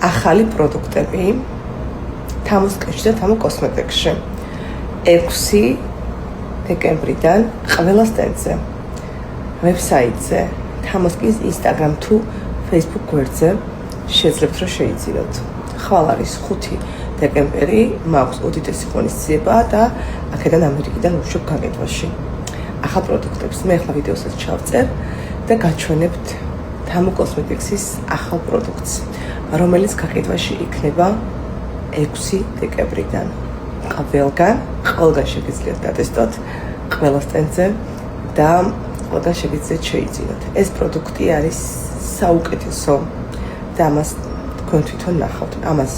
ახალი პროდუქტები თამოს კეშში და თამო კოსმეტიკში 6 დეკემბრიდან ყველა სტენდზე, ვებსაიტზე, თამოსკის Instagram თუ Facebook გვერდზე შეძლებთ რომ შეიძინოთ. ხვალ არის 5 დეკემბერი, მაქვს უდიდესი ღონისძიება და აქედან ამერიკიდან ვუშვებ გაკეთვაში. ახალ პროდუქტებს მე ახლა ვიდეოსაც ჩავწერ და გაჩვენებთ თამო კოსმეტიქსის ახალ პროდუქტს, რომელიც გაკეთვაში იქნება 6 დეკემბრიდან. ყველგან შეგიძლიათ დატესტოთ ყველა სტენდზე და ყველგან შეგიძლიათ შეიძინოთ. ეს პროდუქტი არის საუკეთესო და ამას თქვენ თვითონ ნახავთ. ამას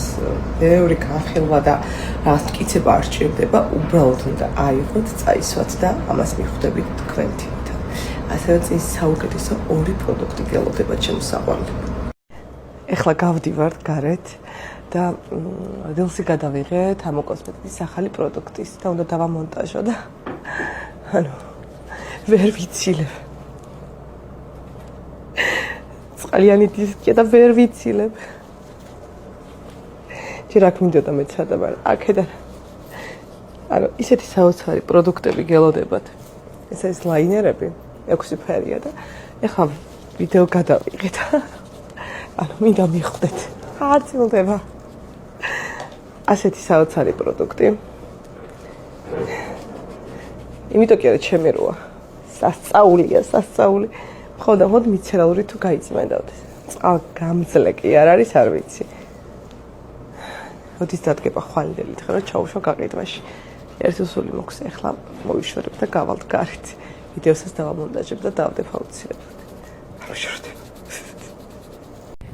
ბევრი განხილვა და რაღაც მტკიცება არ სჭირდება, უბრალოდ უნდა აიღოთ, წაისვათ და ამას მიხვდებით თქვენ თვითონ. ასევე წინ საუკეთესო 2 პროდუქტი გელოდება ჩემს საყვარლად. ეხლა გავდივართ გარეთ და დილსი გადავიღე თამო კოსმეტიკის ახალი პროდუქტის და უნდა დავამონტაჟო და ვერ ვიცილებ. წყალიანი დისკია და ვერ ვიცილებ. ჯერ აქ მინდოდა მეცადა, მაგრამ აქედან ისეთი საოცარი პროდუქტები გელოდებათ. ეს არის ლაინერები, 6 ფერია და ეხლა ვიდეო გადავიღე და მინდა მიხვდეთ. არცილდება. ასეთი საოცარი პროდუქტი. იმიტომ კი არა ჩემი როა. სასწაული. ხოდა მიცერალური თუ გაიწმენდავთ. წყალგამძლე კი არ არის, არ ვიცი. ოდის დადგება ხვალინდელი დღე რომ ჩაუშვა გაკეთვაში. ერთი უსული მოქვს, ეხლა მოვიშორებ და გავალთ გარეთ. ვიდეოსაც დავამონტაჟებ და დავდებ აუცილებლად. ვიშორდებ.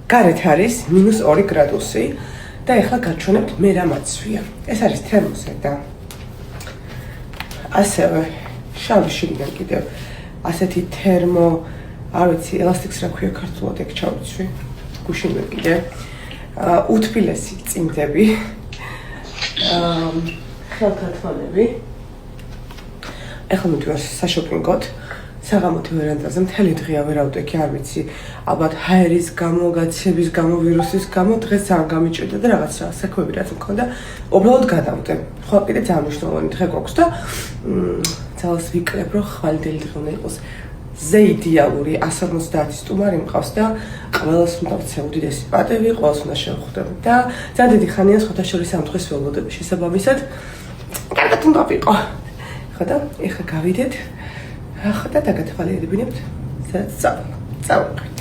გარეთ არის -2 გრადუსი და ეხლა გაჩვენებთ მე რა მაცვია. ეს არის თერმოსი და ასევე შავი შიგნიდან კიდევ ასეთი თერმო, არ ვიცი, ელასტიკს რა ქვია ქართულად ეგ ჩავიცვი. გუშინდელ კიდევ უთბილესი წინდები, ხელთათვალები. ეხლა მივიდეთ საშოპინგოდ. საღამოთი ვერანდაზე მთელი დღე ავერავდექი, არ ვიცი, ალბათ ჰაერის გამო, გაცების გამო, ვირუსის გამო დღეს არ გამიჭირდა და რაღაც საქმეები რაც მქონდა, უბრალოდ გადავდე. ხო, კიდე ძალიან მნიშვნელოვანი დღე გვაქვს და ძალას ვიკრებ, რომ ხვალინდელი დღე უნდა იყოს. ზე იდეალური 150 სტუმარი მყავს და ყველას უნდა ვცე უდიდესი პატევი, ყველას უნდა შევხვდები და ძალიან დიდი ხანია სხვათა შორის ამ დღეს ველოდები შესაბამისად. კარგად უნდა ვიყო. ხო და ეხლა გავიდეთ. ახლა და დაგათვალიერებინებთ, სადაც წავიდეთ.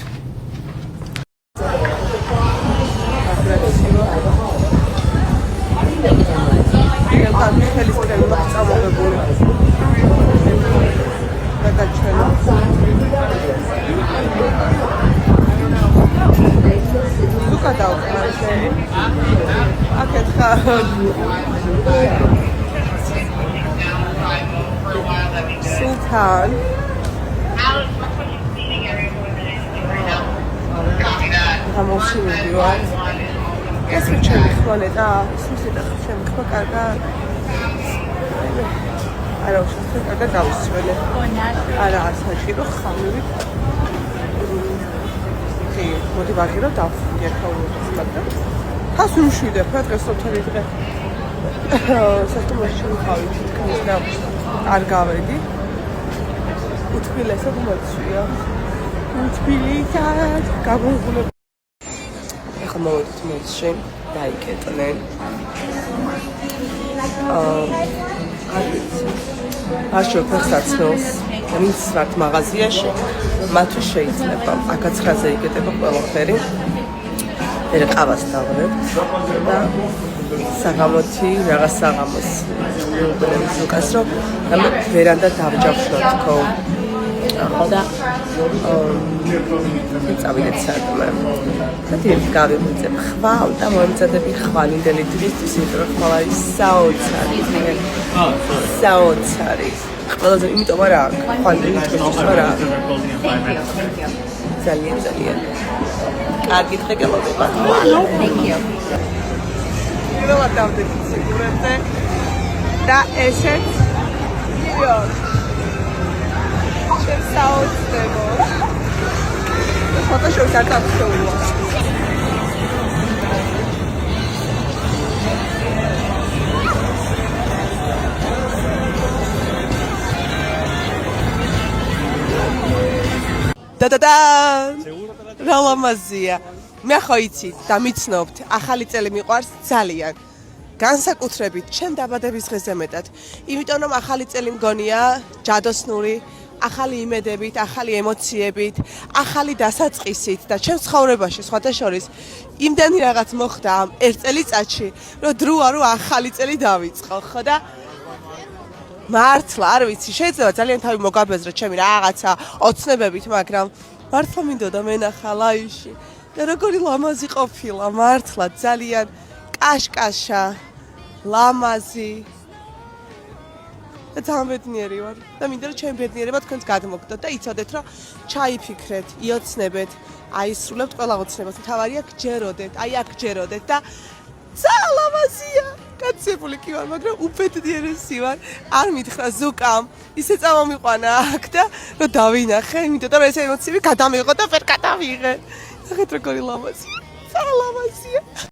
Sultan. Გამოში მიდივარ. ეს ჩემი ხვალე და ისე და ჩემი ხვა კარგა. არა, უშუალოდ კარგა გავისწრებე. არა, საჭირო ხამური. მოდი ვაღირო დავხდე ხაულობს, მაგრამ თავს უშიდებ რა დღეს ოთარი დღე. სასტუმროში ვიყავი თითქმის და არ გავედი. უთბილესად მოცვია. უთბილისად გაგვიგულებ. ეხლა მოვედით მოცში დაიკეტნენ. აშო ფეხსაცმელს ვინც ვართ მაღაზიაში, მათთვის შეიძლება აქაც ხაზე იკეტება ყველაფერი. მე ყავას დავღებ და საღამოთი რაღაც საღამოს ვიყოლებ უკას რომ ვერანდა დავჯავშოთ თქო. ხო და წავიდეთ საერთოდ. და დიდ გავიმიწებ ხვალ და მომწადები ხვალინდელი დღისთვის, იმიტომ რომ ხვალ არის საოცარი. საოცარი. ყველაზე იმიტომ არა ხვალინდელი დღისთვის არა. ძალიან. კარგი დღე გელოდება. Thank you. პირველად დავდექი სიგურებზე და ესეც საოცრებო. ფოტოშოპს არ დავშოულა. და რა ლამაზია მე ხო იცით და მიცნობთ ახალი წელი მიყვარს ძალიან განსაკუთრებით ჩემ დაბადების დღეზე მეტად იმიტომ რომ ახალი წელი მგონია ჯადოსნური ახალი იმედებით, ახალი ემოციებით, ახალი დასაწყისით და ჩემს ცხოვრებაში სხვათა შორის იმდენი რაღაც მოხდა ამ ერთ წელიწადში, რომ დროა რომ ახალი წელი დავიწყო, ხო და მართლა არ ვიცი, შეიძლება ძალიან თავი მოგაბეზრო ჩემი რაღაცა ოცნებებით, მაგრამ მართლა მინდოდა მენახა ლაიში და როგორი ლამაზი ყოფილა, მართლა ძალიან კაშკაშა, ლამაზი და ძალიან ბედნიერი ვარ და მინდა რომ ჩემი ბედნიერება თქვენს გადმოგდოთ და იცოდეთ რომ ჩაიფიქრეთ, იოცნებეთ, აისრულებთ ყველა ოცნებას. მთავარია გჯეროდეთ, აი აქ გჯეროდეთ და ძალიან ლამაზია. კაცებული კი ვარ, მაგრამ უბედნიერესი ვარ. არ მითხრა ზუკამ, ისე წამომიყვანა აქ და რომ დავინახე, იმიტომ რომ ეს ემოციები გადამიღო და ვერ გადავიღე. ნახეთ როგორი ლამაზია. ძალიან ლამაზია.